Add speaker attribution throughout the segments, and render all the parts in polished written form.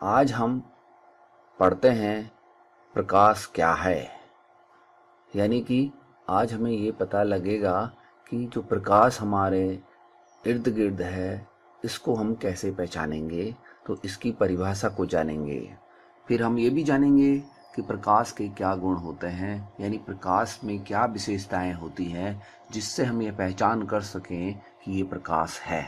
Speaker 1: आज हम पढ़ते हैं प्रकाश क्या है। यानी कि आज हमें ये पता लगेगा कि जो प्रकाश हमारे इर्द गिर्द है इसको हम कैसे पहचानेंगे, तो इसकी परिभाषा को जानेंगे। फिर हम ये भी जानेंगे कि प्रकाश के क्या गुण होते हैं, यानी प्रकाश में क्या विशेषताएं होती हैं जिससे हम ये पहचान कर सकें कि ये प्रकाश है।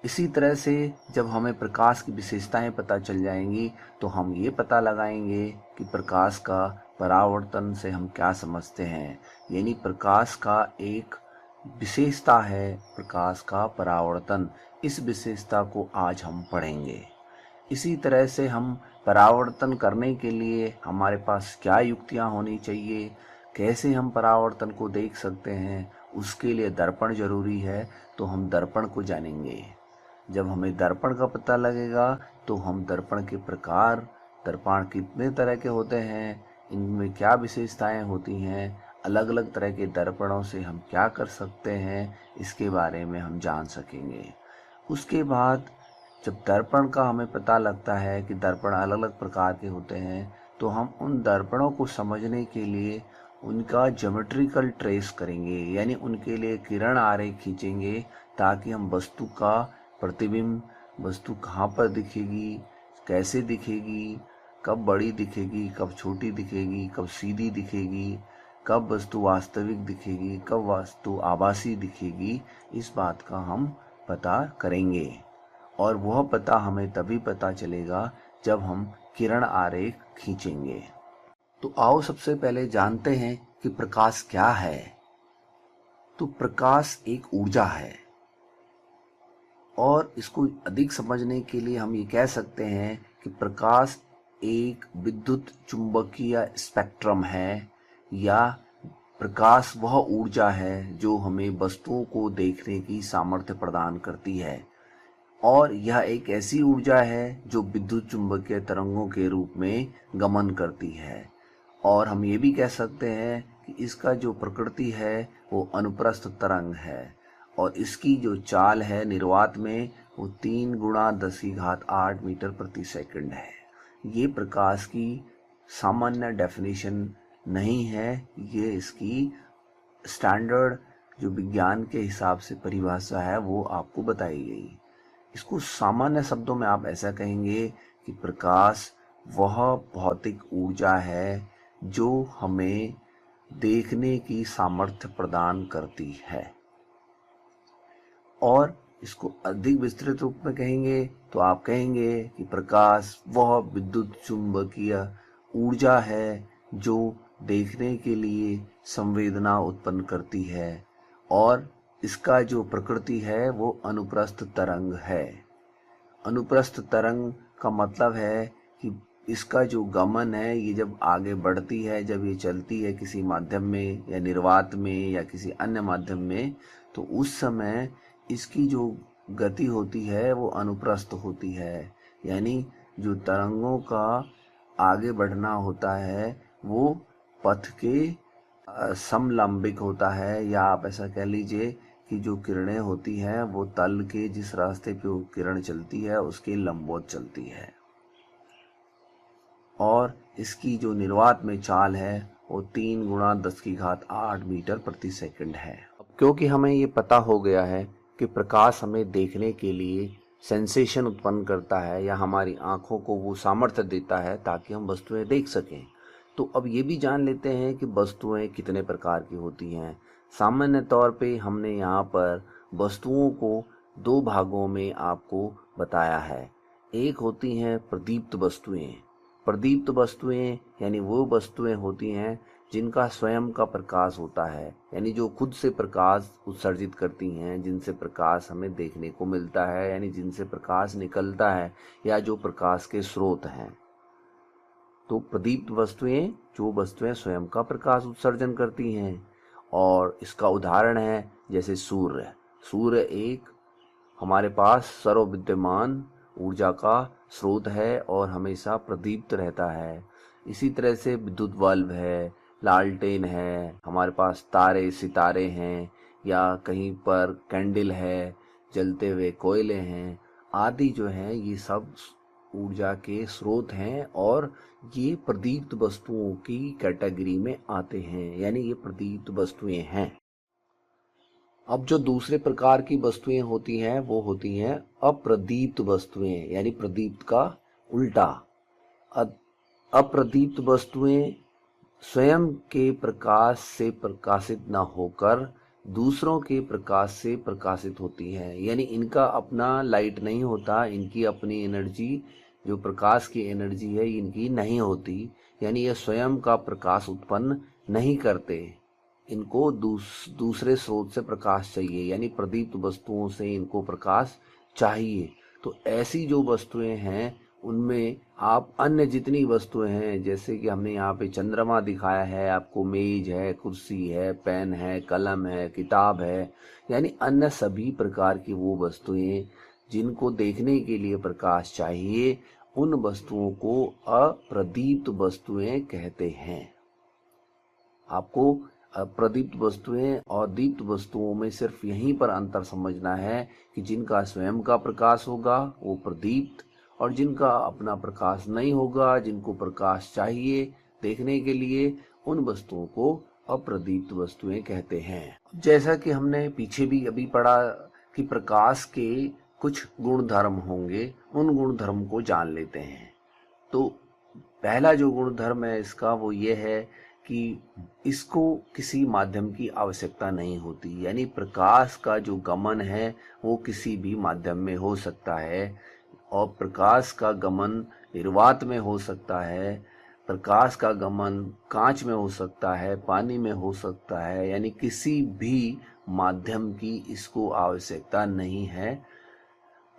Speaker 1: इसी तरह से जब हमें प्रकाश की विशेषताएं पता चल जाएंगी तो हम ये पता लगाएंगे कि प्रकाश का परावर्तन से हम क्या समझते हैं। यानी प्रकाश का एक विशेषता है प्रकाश का परावर्तन। इस विशेषता को आज हम पढ़ेंगे। इसी तरह से हम परावर्तन करने के लिए हमारे पास क्या युक्तियां होनी चाहिए, कैसे हम परावर्तन को देख सकते हैं, उसके लिए दर्पण जरूरी है, तो हम दर्पण को जानेंगे। जब हमें दर्पण का पता लगेगा तो हम दर्पण के प्रकार, दर्पण कितने तरह के होते हैं, इनमें क्या विशेषताएं होती हैं, अलग अलग तरह के दर्पणों से हम क्या कर सकते हैं, इसके बारे में हम जान सकेंगे। उसके बाद जब दर्पण का हमें पता लगता है कि दर्पण अलग अलग प्रकार के होते हैं, तो हम उन दर्पणों को समझने के लिए उनका ज्योमेट्रिकल ट्रेस करेंगे, यानी उनके लिए किरण आरेख खींचेंगे ताकि हम वस्तु का प्रतिबिंब, वस्तु कहाँ पर दिखेगी, कैसे दिखेगी, कब बड़ी दिखेगी, कब छोटी दिखेगी, कब सीधी दिखेगी, कब वस्तु वास्तविक दिखेगी, कब वस्तु आभासी दिखेगी, इस बात का हम पता करेंगे। और वह पता हमें तभी पता चलेगा जब हम किरण आरेख खींचेंगे। तो आओ सबसे पहले जानते हैं कि प्रकाश क्या है। तो प्रकाश एक ऊर्जा है और इसको अधिक समझने के लिए हम ये कह सकते हैं कि प्रकाश एक विद्युत चुंबकीय स्पेक्ट्रम है, या प्रकाश वह ऊर्जा है जो हमें वस्तुओं को देखने की सामर्थ्य प्रदान करती है। और यह एक ऐसी ऊर्जा है जो विद्युत चुंबकीय तरंगों के रूप में गमन करती है। और हम ये भी कह सकते हैं कि इसका जो प्रकृति है वो अनुप्रस्थ तरंग है, और इसकी जो चाल है निर्वात में वो 3 गुणा 10⁸ मीटर प्रति सेकंड है। ये प्रकाश की सामान्य डेफिनेशन नहीं है, ये इसकी स्टैंडर्ड जो विज्ञान के हिसाब से परिभाषा है वो आपको बताई गई। इसको सामान्य शब्दों में आप ऐसा कहेंगे कि प्रकाश वह भौतिक ऊर्जा है जो हमें देखने की सामर्थ्य प्रदान करती है। और इसको अधिक विस्तृत रूप में कहेंगे तो आप कहेंगे कि प्रकाश वह विद्युत चुंबकीय ऊर्जा है जो देखने के लिए संवेदना उत्पन्न करती है, और इसका जो प्रकृति है वो अनुप्रस्थ तरंग है। अनुप्रस्थ तरंग का मतलब है कि इसका जो गमन है, ये जब आगे बढ़ती है, जब ये चलती है किसी माध्यम में या निर्वात में या किसी अन्य माध्यम में, तो उस समय इसकी जो गति होती है वो अनुप्रस्थ होती है। यानी जो तरंगों का आगे बढ़ना होता है वो पथ के समलंबिक होता है, या आप ऐसा कह लीजिए कि जो किरणें होती हैं वो तल के जिस रास्ते पे वो किरण चलती है उसके लंबवत चलती है। और इसकी जो निर्वात में चाल है वो 3 गुणा 10⁸ मीटर प्रति सेकंड है। अब क्योंकि हमें ये पता हो गया है कि प्रकाश हमें देखने के लिए सेंसेशन उत्पन्न करता है, या हमारी आंखों को वो सामर्थ्य देता है ताकि हम वस्तुएं देख सकें, तो अब ये भी जान लेते हैं कि वस्तुएं कितने प्रकार की होती हैं। सामान्य तौर पे हमने यहाँ पर वस्तुओं को 2 भागों में आपको बताया है। एक होती हैं प्रदीप्त वस्तुएं। प्रदीप्त वस्तुएं यानी वो वस्तुएं होती हैं जिनका स्वयं का प्रकाश होता है, यानी जो खुद से प्रकाश उत्सर्जित करती हैं, जिनसे प्रकाश हमें देखने को मिलता है, यानी जिनसे प्रकाश निकलता है, या जो प्रकाश के स्रोत हैं। तो प्रदीप्त वस्तुएं जो वस्तुएं स्वयं का प्रकाश उत्सर्जन करती हैं, और इसका उदाहरण है जैसे सूर्य। सूर्य एक हमारे पास सर्वविद्यमान ऊर्जा का स्रोत है और हमेशा प्रदीप्त रहता है। इसी तरह से विद्युत बल्ब है, लालटेन है, हमारे पास तारे सितारे हैं, या कहीं पर कैंडल है, जलते हुए कोयले हैं आदि जो हैं, ये सब ऊर्जा के स्रोत हैं और ये प्रदीप्त वस्तुओं की कैटेगरी में आते हैं, यानी ये प्रदीप्त वस्तुएं हैं। अब जो दूसरे प्रकार की वस्तुएं होती हैं वो होती हैं अप्रदीप्त वस्तुएं, यानी प्रदीप्त का उल्टा। अप्रदीप्त वस्तुएं स्वयं के प्रकाश से प्रकाशित न होकर दूसरों के प्रकाश से प्रकाशित होती हैं, यानी इनका अपना लाइट नहीं होता, इनकी अपनी एनर्जी, जो प्रकाश की एनर्जी है इनकी नहीं होती, यानी ये स्वयं का प्रकाश उत्पन्न नहीं करते। इनको दूसरे स्रोत से प्रकाश चाहिए, यानी प्रदीप्त वस्तुओं से इनको प्रकाश चाहिए। तो ऐसी जो वस्तुएं हैं उनमें आप अन्य जितनी वस्तुएं हैं, जैसे कि हमने यहाँ पे चंद्रमा दिखाया है आपको, मेज है, कुर्सी है, पेन है, कलम है, किताब है, यानी अन्य सभी प्रकार की वो वस्तुएं जिनको देखने के लिए प्रकाश चाहिए, उन वस्तुओं को अप्रदीप्त वस्तुएं कहते हैं। आपको प्रदीप्त वस्तुएं और दीप्त वस्तुओं में सिर्फ यहीं पर अंतर समझना है कि जिनका स्वयं का प्रकाश होगा वो प्रदीप्त, और जिनका अपना प्रकाश नहीं होगा, जिनको प्रकाश चाहिए देखने के लिए, उन वस्तुओं को अप्रदीप्त वस्तुएं कहते हैं। जैसा कि हमने पीछे भी अभी पढ़ा कि प्रकाश के कुछ गुण धर्म होंगे, उन गुण धर्म को जान लेते हैं। तो पहला जो गुण धर्म है इसका वो ये है कि इसको किसी माध्यम की आवश्यकता नहीं होती, यानी प्रकाश का जो गमन है वो किसी भी माध्यम में हो सकता है, और प्रकाश का गमन निर्वात में हो सकता है, प्रकाश का गमन कांच में हो सकता है, पानी में हो सकता है, यानी किसी भी माध्यम की इसको आवश्यकता नहीं है।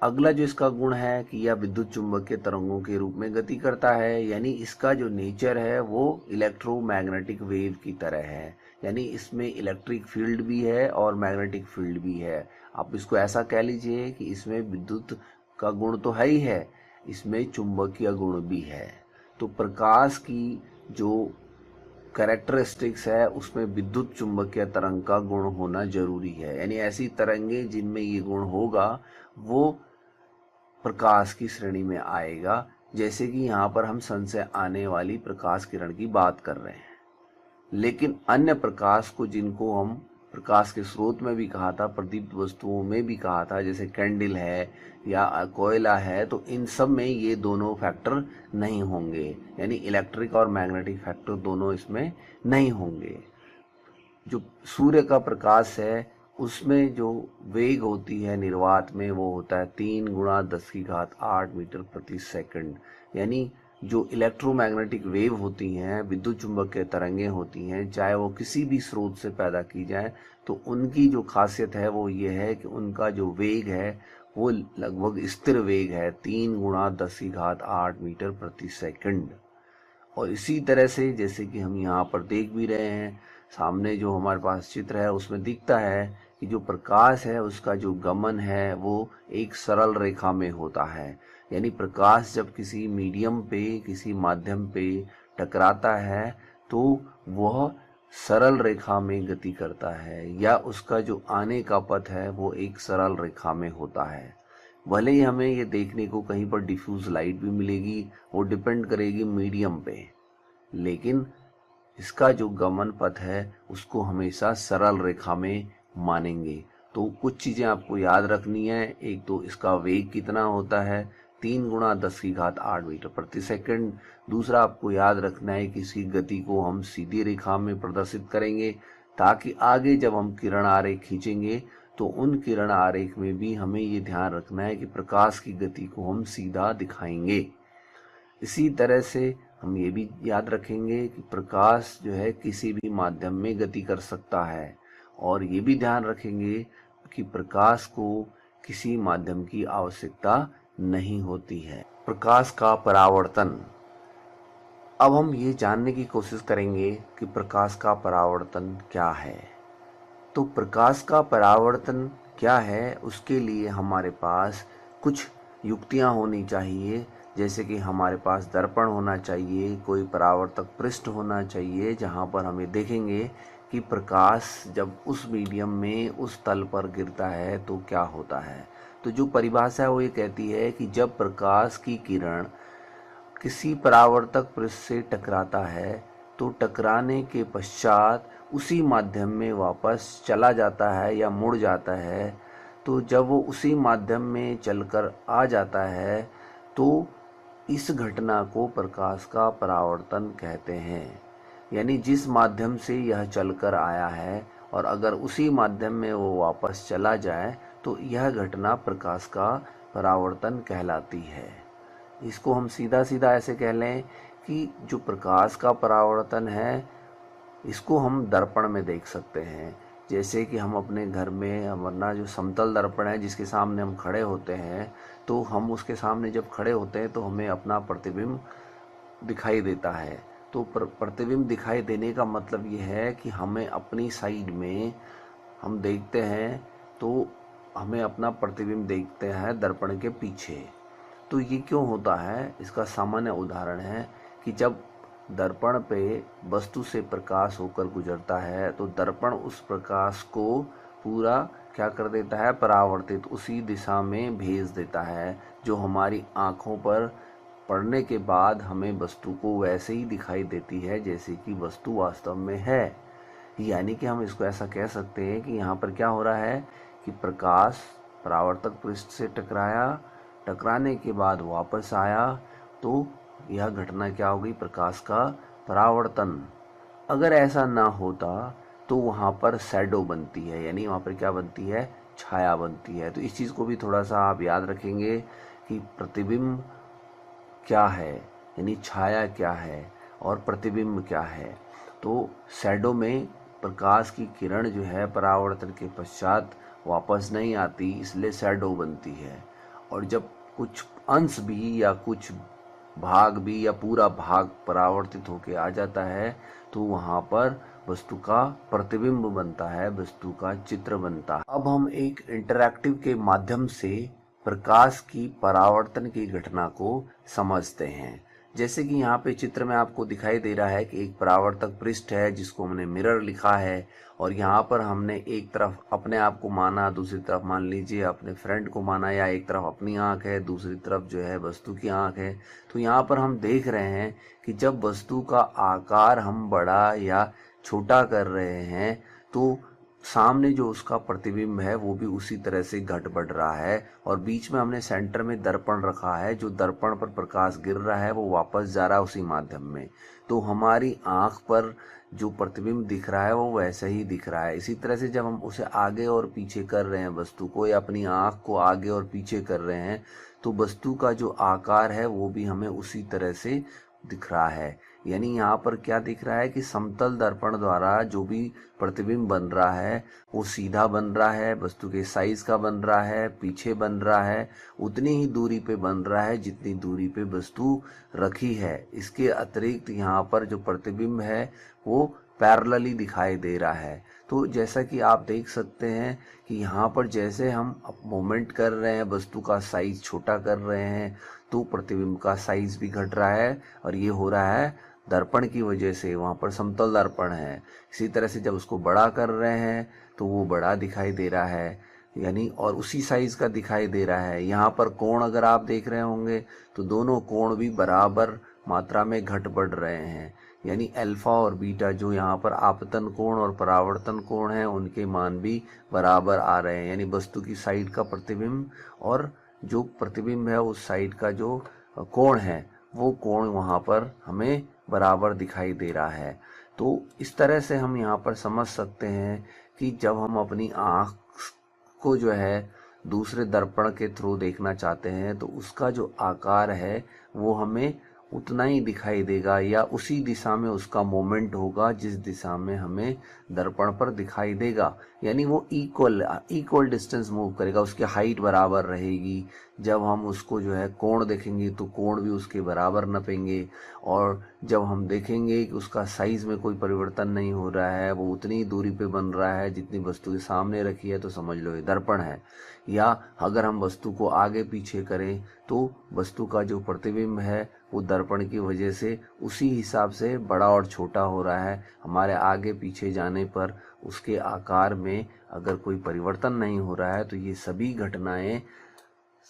Speaker 1: अगला जो इसका गुण है कि यह विद्युत चुंबकीय तरंगों के रूप में गति करता है, यानी इसका जो नेचर है वो इलेक्ट्रोमैग्नेटिक वेव की तरह है, यानी इसमें इलेक्ट्रिक फील्ड भी है और मैग्नेटिक फील्ड भी है। आप इसको ऐसा कह लीजिए कि इसमें विद्युत का गुण तो है ही है, इसमें चुंबकीय गुण भी है। तो प्रकाश की जो कैरेक्टरिस्टिक्स है उसमें विद्युत चुंबकीय तरंग का गुण होना जरूरी है, यानी ऐसी तरंगे जिनमें ये गुण होगा वो प्रकाश की श्रेणी में आएगा। जैसे कि यहाँ पर हम सन से आने वाली प्रकाश किरण की बात कर रहे हैं, लेकिन अन्य प्रकाश को जिनको हम प्रकाश के स्रोत में भी कहा था, प्रदीप्त वस्तुओं में भी कहा था, जैसे कैंडल है या कोयला है, तो इन सब में ये दोनों फैक्टर नहीं होंगे, यानी इलेक्ट्रिक और मैग्नेटिक फैक्टर दोनों इसमें नहीं होंगे। जो सूर्य का प्रकाश है उसमें जो वेग होती है निर्वात में वो होता है 3 × 10⁸ मीटर प्रति सेकंड, यानी जो इलेक्ट्रोमैग्नेटिक वेव होती हैं, विद्युत चुंबकीय तरंगें होती हैं, चाहे वो किसी भी स्रोत से पैदा की जाए, तो उनकी जो खासियत है वो ये है कि उनका जो वेग है वो लगभग स्थिर वेग है 3 × 10⁸ मीटर प्रति सेकंड। और इसी तरह से जैसे कि हम यहाँ पर देख भी रहे हैं, सामने जो हमारे पास चित्र है उसमें दिखता है कि जो प्रकाश है उसका जो गमन है वो एक सरल रेखा में होता है, यानी प्रकाश जब किसी मीडियम पे, किसी माध्यम पे टकराता है तो वह सरल रेखा में गति करता है, या उसका जो आने का पथ है वो एक सरल रेखा में होता है। भले ही हमें ये देखने को कहीं पर डिफ्यूज लाइट भी मिलेगी, वो डिपेंड करेगी मीडियम पे, लेकिन इसका जो गमन पथ है उसको हमेशा सरल रेखा में मानेंगे। तो कुछ चीज़ें आपको याद रखनी है, एक तो इसका वेग कितना होता है 3 × 10⁸ मीटर प्रति सेकंड। दूसरा आपको याद रखना है कि इसकी गति को हम सीधी रेखा में प्रदर्शित करेंगे, ताकि आगे जब हम किरण आरेख खींचेंगे तो उन किरण आरेख में भी हमें ये ध्यान रखना है कि प्रकाश की गति को हम सीधा दिखाएंगे। इसी तरह से हम ये भी याद रखेंगे कि प्रकाश जो है किसी भी माध्यम में गति कर सकता है, और ये भी ध्यान रखेंगे कि प्रकाश को किसी माध्यम की आवश्यकता नहीं होती है। प्रकाश का परावर्तन। अब हम ये जानने की कोशिश करेंगे कि प्रकाश का परावर्तन क्या है। तो प्रकाश का परावर्तन क्या है उसके लिए हमारे पास कुछ युक्तियां होनी चाहिए जैसे कि हमारे पास दर्पण होना चाहिए, कोई परावर्तक पृष्ठ होना चाहिए जहाँ पर हमें देखेंगे कि प्रकाश जब उस मीडियम में उस तल पर गिरता है तो क्या होता है। तो जो परिभाषा है वो ये कहती है कि जब प्रकाश की किरण किसी परावर्तक पृष्ठ से टकराता है तो टकराने के पश्चात उसी माध्यम में वापस चला जाता है या मुड़ जाता है। तो जब वो उसी माध्यम में चलकर आ जाता है तो इस घटना को प्रकाश का परावर्तन कहते हैं। यानी जिस माध्यम से यह चलकर आया है और अगर उसी माध्यम में वो वापस चला जाए तो यह घटना प्रकाश का परावर्तन कहलाती है। इसको हम सीधा सीधा ऐसे कह लें कि जो प्रकाश का परावर्तन है इसको हम दर्पण में देख सकते हैं। जैसे कि हम अपने घर में वरना जो समतल दर्पण है जिसके सामने हम खड़े होते हैं तो हम उसके सामने जब खड़े होते हैं तो हमें अपना प्रतिबिंब दिखाई देता है। तो प्रतिबिंब दिखाई देने का मतलब ये है कि हमें अपनी साइड में हम देखते हैं तो हमें अपना प्रतिबिंब देखते हैं दर्पण के पीछे। तो ये क्यों होता है, इसका सामान्य उदाहरण है कि जब दर्पण पे वस्तु से प्रकाश होकर गुजरता है तो दर्पण उस प्रकाश को पूरा क्या कर देता है, परावर्तित उसी दिशा में भेज देता है जो हमारी आँखों पर पड़ने के बाद हमें वस्तु को वैसे ही दिखाई देती है जैसे कि वस्तु वास्तव में है। यानी कि हम इसको ऐसा कह सकते हैं कि यहाँ पर क्या हो रहा है कि प्रकाश परावर्तक पृष्ठ से टकराने के बाद वापस आया तो यह घटना क्या हो गई, प्रकाश का परावर्तन। अगर ऐसा ना होता तो वहाँ पर शैडो बनती है, यानी वहाँ पर क्या बनती है, छाया बनती है। तो इस चीज़ को भी थोड़ा सा आप याद रखेंगे कि प्रतिबिंब क्या है, यानी छाया क्या है और प्रतिबिंब क्या है। तो शैडो में प्रकाश की किरण जो है परावर्तन के पश्चात वापस नहीं आती, इसलिए शैडो बनती है। और जब कुछ अंश भी या कुछ भाग भी या पूरा भाग परावर्तित होकर आ जाता है तो वहाँ पर वस्तु का प्रतिबिंब बनता है, वस्तु का चित्र बनता है। अब हम एक इंटरैक्टिव के माध्यम से प्रकाश की परावर्तन की घटना को समझते हैं। जैसे कि यहाँ पे चित्र में आपको दिखाई दे रहा है कि एक परावर्तक पृष्ठ है जिसको हमने मिरर लिखा है और यहाँ पर हमने एक तरफ अपने आप को माना, दूसरी तरफ मान लीजिए अपने फ्रेंड को माना, या एक तरफ अपनी आँख है, दूसरी तरफ जो है वस्तु की आँख है। तो यहाँ पर हम देख रहे हैं कि जब वस्तु का आकार हम बड़ा या छोटा कर रहे हैं तो सामने जो उसका प्रतिबिंब है वो भी उसी तरह से घट बढ़ रहा है। और बीच में हमने सेंटर में दर्पण रखा है, जो दर्पण पर प्रकाश गिर रहा है वो वापस जा रहा है उसी माध्यम में। तो हमारी आँख पर जो प्रतिबिंब दिख रहा है वो वैसे ही दिख रहा है। इसी तरह से जब हम उसे आगे और पीछे कर रहे हैं वस्तु को, या अपनी आँख को आगे और पीछे कर रहे हैं, तो वस्तु का जो आकार है वो भी हमें उसी तरह से दिख रहा है। यानी यहाँ पर क्या दिख रहा है कि समतल दर्पण द्वारा जो भी प्रतिबिंब बन रहा है वो सीधा बन रहा है, वस्तु के साइज का बन रहा है, पीछे बन रहा है, उतनी ही दूरी पे बन रहा है जितनी दूरी पे वस्तु रखी है। इसके अतिरिक्त यहाँ पर जो प्रतिबिंब है वो पैरेलली दिखाई दे रहा है। तो जैसा कि आप देख सकते हैं कि यहाँ पर जैसे हम मूवमेंट कर रहे हैं, वस्तु का साइज छोटा कर रहे हैं, तो प्रतिबिंब का साइज भी घट रहा है और ये हो रहा है दर्पण की वजह से। वहाँ पर समतल दर्पण है। इसी तरह से जब उसको बड़ा कर रहे हैं तो वो बड़ा दिखाई दे रहा है, यानी और उसी साइज का दिखाई दे रहा है। यहाँ पर कोण अगर आप देख रहे होंगे तो दोनों कोण भी बराबर मात्रा में घट बढ़ रहे हैं, यानी अल्फा और बीटा जो यहाँ पर आपतन कोण और परावर्तन कोण है उनके मान भी बराबर आ रहे हैं। यानी वस्तु की साइड का प्रतिबिंब और जो प्रतिबिंब है उस साइड का जो कोण है वो कोण वहाँ पर हमें बराबर दिखाई दे रहा है। तो इस तरह से हम यहाँ पर समझ सकते हैं कि जब हम अपनी आँख को जो है दूसरे दर्पण के थ्रू देखना चाहते हैं तो उसका जो आकार है वो हमें उतना ही दिखाई देगा, या उसी दिशा में उसका मोमेंट होगा जिस दिशा में हमें दर्पण पर दिखाई देगा। यानी वो इक्वल डिस्टेंस मूव करेगा, उसकी हाइट बराबर रहेगी। जब हम उसको जो है कोण देखेंगे तो कोण भी उसके बराबर नपेंगे, और जब हम देखेंगे कि उसका साइज में कोई परिवर्तन नहीं हो रहा है, वो उतनी ही दूरी पे बन रहा है जितनी वस्तु के सामने रखी है, तो समझ लो ये दर्पण है। या अगर हम वस्तु को आगे पीछे करें तो वस्तु का जो प्रतिबिंब है वो दर्पण की वजह से उसी हिसाब से बड़ा और छोटा हो रहा है। हमारे आगे पीछे जाने पर उसके आकार में अगर कोई परिवर्तन नहीं हो रहा है तो ये सभी घटनाएं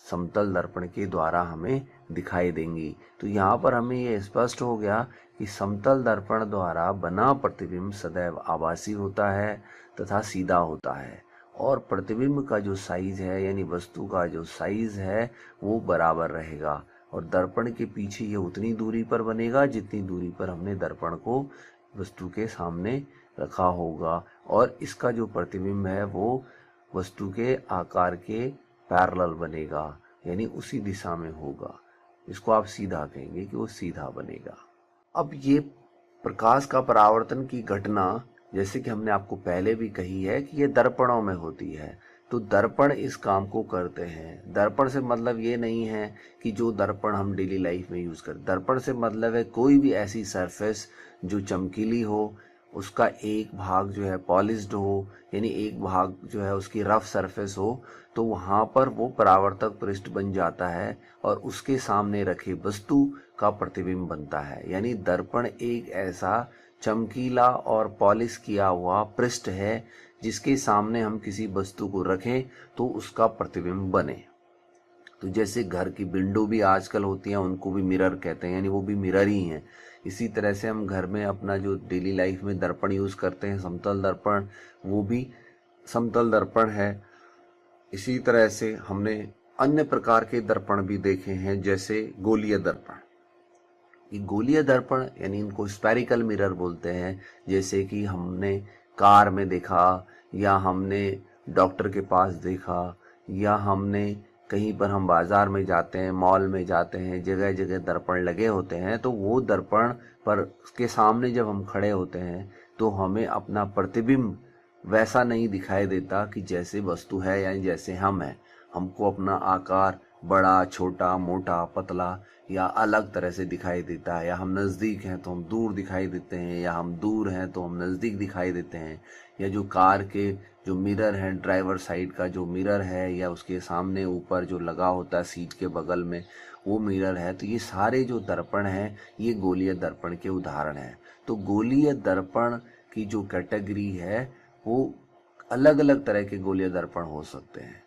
Speaker 1: समतल दर्पण के द्वारा हमें दिखाई देंगी। तो यहाँ पर हमें ये स्पष्ट हो गया कि समतल दर्पण द्वारा बना प्रतिबिंब सदैव आभासी होता है तथा सीधा होता है, और प्रतिबिंब का जो साइज है यानी वस्तु का जो साइज है वो बराबर रहेगा, और दर्पण के पीछे ये उतनी दूरी पर बनेगा जितनी दूरी पर हमने दर्पण को वस्तु के सामने रखा होगा, और इसका जो प्रतिबिंब है वो वस्तु के आकार के पैरेलल बनेगा, यानी उसी दिशा में होगा। इसको आप सीधा कहेंगे कि वो सीधा बनेगा। अब ये प्रकाश का परावर्तन की घटना जैसे कि हमने आपको पहले भी कही है कि ये दर्पणों में होती है, तो दर्पण इस काम को करते हैं। दर्पण से मतलब ये नहीं है कि जो दर्पण हम डेली लाइफ में यूज करते, दर्पण से मतलब है कोई भी ऐसी सरफेस जो चमकीली हो, उसका एक भाग जो है पॉलिश्ड हो, यानी एक भाग जो है उसकी रफ सरफेस हो, तो वहाँ पर वो परावर्तक पृष्ठ बन जाता है और उसके सामने रखे वस्तु का प्रतिबिंब बनता है। यानी दर्पण एक ऐसा चमकीला और पॉलिश किया हुआ पृष्ठ है जिसके सामने हम किसी वस्तु को रखें तो उसका प्रतिबिंब बने। तो जैसे घर की विंडो भी आजकल होती हैं, उनको भी मिरर कहते हैं, यानी वो भी मिरर ही हैं। इसी तरह से हम घर में अपना जो डेली लाइफ में दर्पण यूज करते हैं समतल दर्पण, वो भी समतल दर्पण है। इसी तरह से हमने अन्य प्रकार के दर्पण भी देखे हैं, जैसे गोलीय दर्पण। ये गोलीय दर्पण यानी इनको स्फेरिकल मिरर बोलते हैं, जैसे कि हमने कार में देखा, या हमने डॉक्टर के पास देखा, या हमने कहीं पर हम बाजार में जाते हैं, मॉल में जाते हैं, जगह जगह दर्पण लगे होते हैं। तो वो दर्पण पर के सामने जब हम खड़े होते हैं तो हमें अपना प्रतिबिंब वैसा नहीं दिखाई देता कि जैसे वस्तु है यानी जैसे हम हैं। हमको अपना आकार बड़ा, छोटा, मोटा, पतला या अलग तरह से दिखाई देता है, या हम नज़दीक हैं तो हम दूर दिखाई देते हैं, या हम दूर हैं तो हम नज़दीक दिखाई देते हैं। या जो कार के जो मिरर है, ड्राइवर साइड का जो मिरर है, या उसके सामने ऊपर जो लगा होता है सीट के बगल में वो मिरर है। तो ये सारे जो दर्पण हैं ये गोलीय दर्पण के उदाहरण हैं। तो गोलीय दर्पण की जो कैटेगरी है वो अलग अलग तरह के गोलीय दर्पण हो सकते हैं।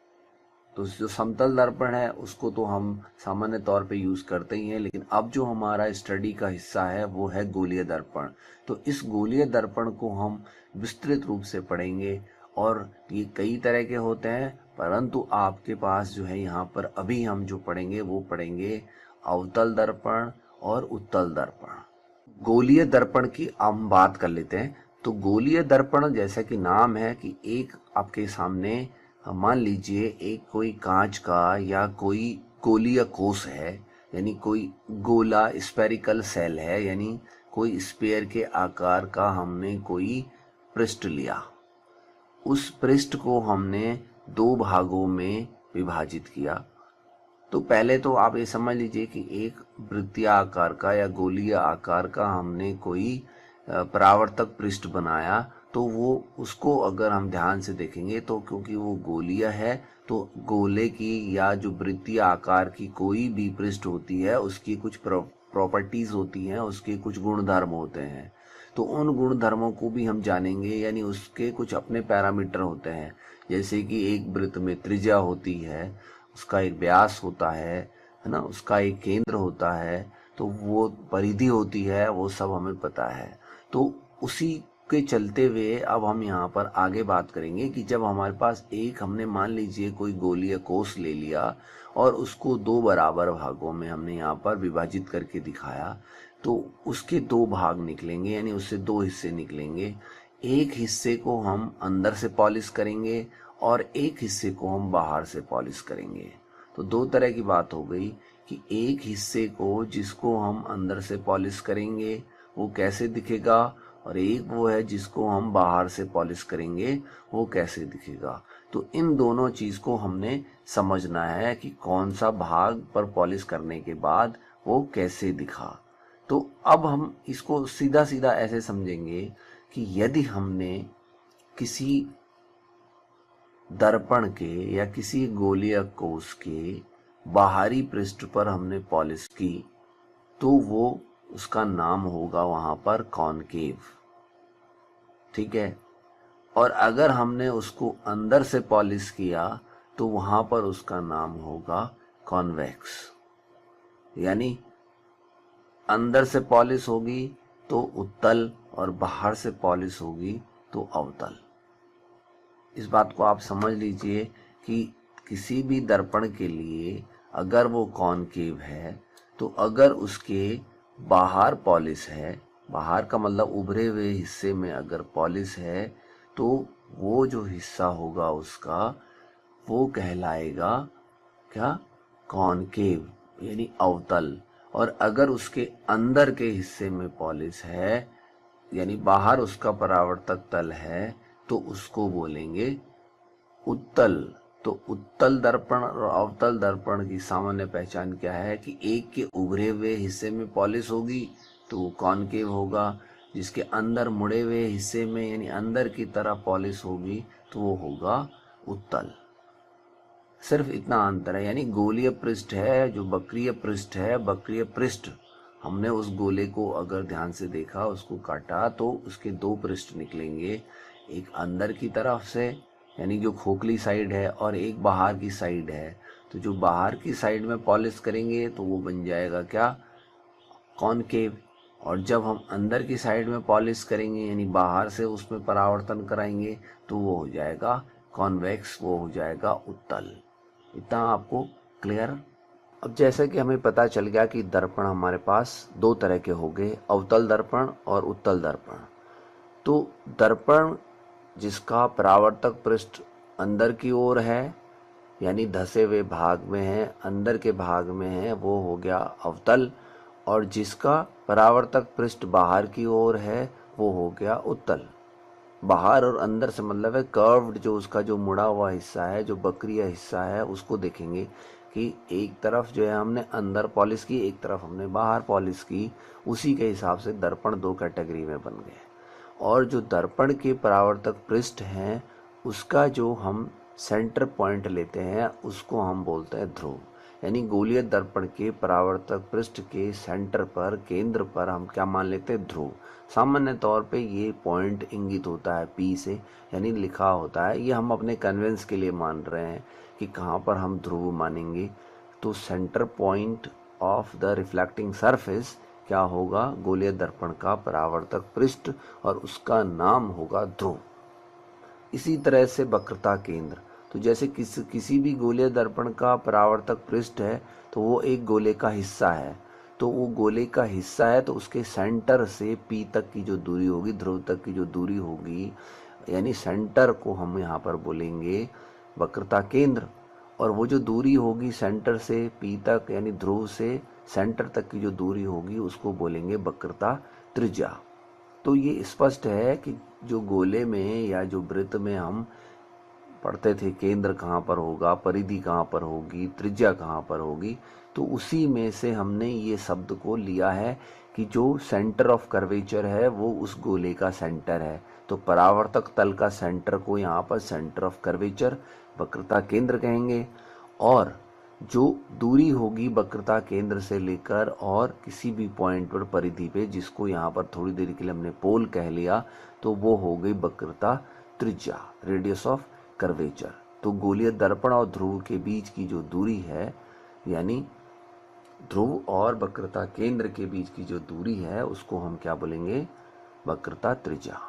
Speaker 1: तो जो समतल दर्पण है उसको तो हम सामान्य तौर पे यूज करते ही हैं, लेकिन अब जो हमारा स्टडी का हिस्सा है वो है गोलीय दर्पण। तो इस गोलीय दर्पण को हम विस्तृत रूप से पढ़ेंगे, और ये कई तरह के होते हैं, परंतु आपके पास जो है यहाँ पर अभी हम जो पढ़ेंगे वो पढ़ेंगे अवतल दर्पण और उत्तल दर्पण। गोलीय दर्पण की हम बात कर लेते हैं। तो गोलीय दर्पण जैसा कि नाम है कि एक आपके सामने मान लीजिए एक कोई कांच का या कोई गोलीय कोष है, यानी कोई गोला स्फेरिकल सेल है, यानी कोई स्फीयर के आकार का हमने कोई पृष्ठ लिया। उस पृष्ठ को हमने दो भागों में विभाजित किया। तो पहले तो आप ये समझ लीजिए कि एक वृत्तीय आकार का या गोलीय आकार का हमने कोई परावर्तक पृष्ठ बनाया। तो वो उसको अगर हम ध्यान से देखेंगे तो क्योंकि वो गोलीय है तो गोले की या जो वृत्तीय आकार की कोई भी पृष्ठ होती है उसकी कुछ प्रॉपर्टीज होती हैं, उसके कुछ गुणधर्म होते हैं। तो उन गुणधर्मों को भी हम जानेंगे, यानी उसके कुछ अपने पैरामीटर होते हैं। जैसे कि एक वृत्त में त्रिज्या होती है, उसका एक व्यास होता है ना, उसका एक केंद्र होता है, तो वो परिधि होती है, वो सब हमें पता है। तो उसी के चलते हुए अब हम यहाँ पर आगे बात करेंगे कि जब हमारे पास एक हमने मान लीजिए कोई गोलीय कोष ले लिया और उसको दो बराबर भागों में हमने यहाँ पर विभाजित करके दिखाया, तो उसके दो भाग निकलेंगे, यानी उससे दो हिस्से निकलेंगे। एक हिस्से को हम अंदर से पॉलिश करेंगे और एक हिस्से को हम बाहर से पॉलिश करेंगे। तो दो तरह की बात हो गई कि एक हिस्से को जिसको हम अंदर से पॉलिश करेंगे वो कैसे दिखेगा, और एक वो है जिसको हम बाहर से पॉलिश करेंगे वो कैसे दिखेगा। तो इन दोनों चीज को हमने समझना है कि कौन सा भाग पर पॉलिश करने के बाद वो कैसे दिखा। तो अब हम इसको सीधा सीधा ऐसे समझेंगे कि यदि हमने किसी दर्पण के या किसी गोलीय कोश के बाहरी पृष्ठ पर हमने पॉलिश की तो वो उसका नाम होगा वहां पर कॉनकेव, ठीक है। और अगर हमने उसको अंदर से पॉलिश किया तो वहां पर उसका नाम होगा कॉन्वेक्स। यानी अंदर से पॉलिश होगी तो उत्तल और बाहर से पॉलिश होगी तो अवतल। इस बात को आप समझ लीजिए कि किसी भी दर्पण के लिए अगर वो कॉनकेव है तो अगर उसके बाहर पॉलिश है, बाहर का मतलब उभरे हुए हिस्से में अगर पॉलिश है तो वो जो हिस्सा होगा उसका वो कहलाएगा क्या, कॉनकेव यानी अवतल। और अगर उसके अंदर के हिस्से में पॉलिश है यानी बाहर उसका परावर्तक तल है तो उसको बोलेंगे उत्तल। तो उत्तल दर्पण और अवतल दर्पण की सामान्य पहचान क्या है कि एक के उभरे हुए हिस्से में पॉलिश होगी तो वो कॉनकेव होगा, जिसके अंदर मुड़े हुए हिस्से में यानी अंदर की तरफ पॉलिश होगी तो वो होगा उत्तल। सिर्फ इतना अंतर है। यानी गोलीय पृष्ठ है जो वक्रीय पृष्ठ है, वक्रीय पृष्ठ हमने उस गोले को अगर ध्यान से देखा, उसको काटा तो उसके दो पृष्ठ निकलेंगे, एक अंदर की तरफ से यानी जो खोखली साइड है और एक बाहर की साइड है। तो जो बाहर की साइड में पॉलिश करेंगे तो वो बन जाएगा क्या, कॉनकेव। और जब हम अंदर की साइड में पॉलिश करेंगे यानी बाहर से उसमें परावर्तन कराएंगे तो वो हो जाएगा कॉन्वेक्स, वो हो जाएगा उत्तल। इतना आपको क्लियर। अब जैसे कि हमें पता चल गया कि दर्पण हमारे पास दो तरह के हो गए, अवतल दर्पण और उत्तल दर्पण। तो दर्पण जिसका परावर्तक पृष्ठ अंदर की ओर है यानी धसे हुए भाग में है, अंदर के भाग में है, वो हो गया अवतल। और जिसका परावर्तक पृष्ठ बाहर की ओर है वो हो गया उत्तल। बाहर और अंदर से मतलब है कर्व्ड, जो उसका जो मुड़ा हुआ हिस्सा है, जो वक्रीय हिस्सा है, उसको देखेंगे कि एक तरफ जो है हमने अंदर पॉलिश की, एक तरफ हमने बाहर पॉलिश की। उसी के हिसाब से दर्पण दो कैटेगरी में बन गए। और जो दर्पण के परावर्तक पृष्ठ हैं उसका जो हम सेंटर पॉइंट लेते हैं उसको हम बोलते हैं ध्रुव। यानी गोलीय दर्पण के परावर्तक पृष्ठ के सेंटर पर, केंद्र पर हम क्या मान लेते हैं, ध्रुव। सामान्य तौर पे ये पॉइंट इंगित होता है पी से, यानी लिखा होता है। ये हम अपने कन्वेंस के लिए मान रहे हैं कि कहाँ पर हम ध्रुव मानेंगे। तो centre point of the reflecting surface क्या होगा, गोलीय दर्पण का परावर्तक पृष्ठ, और उसका नाम होगा ध्रुव। इसी तरह से वक्रता केंद्र, तो जैसे किसी भी गोलीय दर्पण का परावर्तक पृष्ठ है तो वो एक गोले का हिस्सा है। तो वो गोले का हिस्सा है तो उसके सेंटर से पी तक की जो दूरी होगी, ध्रुव तक की जो दूरी होगी, यानी सेंटर को हम यहाँ पर बोलेंगे वक्रता केंद्र। और वो जो दूरी होगी सेंटर से पी तक यानी ध्रुव से सेंटर तक की जो दूरी होगी उसको बोलेंगे वक्रता त्रिज्या। तो ये स्पष्ट है कि जो गोले में या जो वृत्त में हम पढ़ते थे केंद्र कहाँ पर होगा, परिधि कहाँ पर होगी, त्रिज्या कहाँ पर होगी, तो उसी में से हमने ये शब्द को लिया है कि जो सेंटर ऑफ कर्वेचर है वो उस गोले का सेंटर है। तो परावर्तक तल का सेंटर को यहाँ पर सेंटर ऑफ कर्वेचर, वक्रता केंद्र कहेंगे। और जो दूरी होगी वक्रता केंद्र से लेकर और किसी भी पॉइंट पर परिधि पे, जिसको यहाँ पर थोड़ी देर के लिए हमने पोल कह लिया, तो वो हो गई वक्रता त्रिज्या, रेडियस ऑफ कर्वेचर। तो गोलीय दर्पण और ध्रुव के बीच की जो दूरी है, यानी ध्रुव और वक्रता केंद्र के बीच की जो दूरी है, उसको हम क्या बोलेंगे, वक्रता त्रिज्या।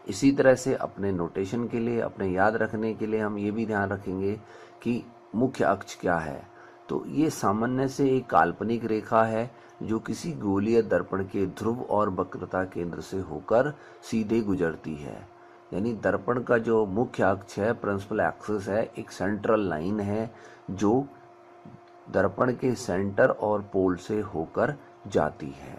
Speaker 1: इसी तरह से अपने नोटेशन के लिए, अपने याद रखने के लिए हम ये भी ध्यान रखेंगे कि मुख्य अक्ष क्या है। तो ये सामान्य से एक काल्पनिक रेखा है जो किसी गोलीय दर्पण के ध्रुव और वक्रता केंद्र से होकर सीधे गुजरती है। यानी दर्पण का जो मुख्य अक्ष है, प्रिंसिपल एक्सिस है, एक सेंट्रल लाइन है जो दर्पण के सेंटर और पोल से होकर जाती है।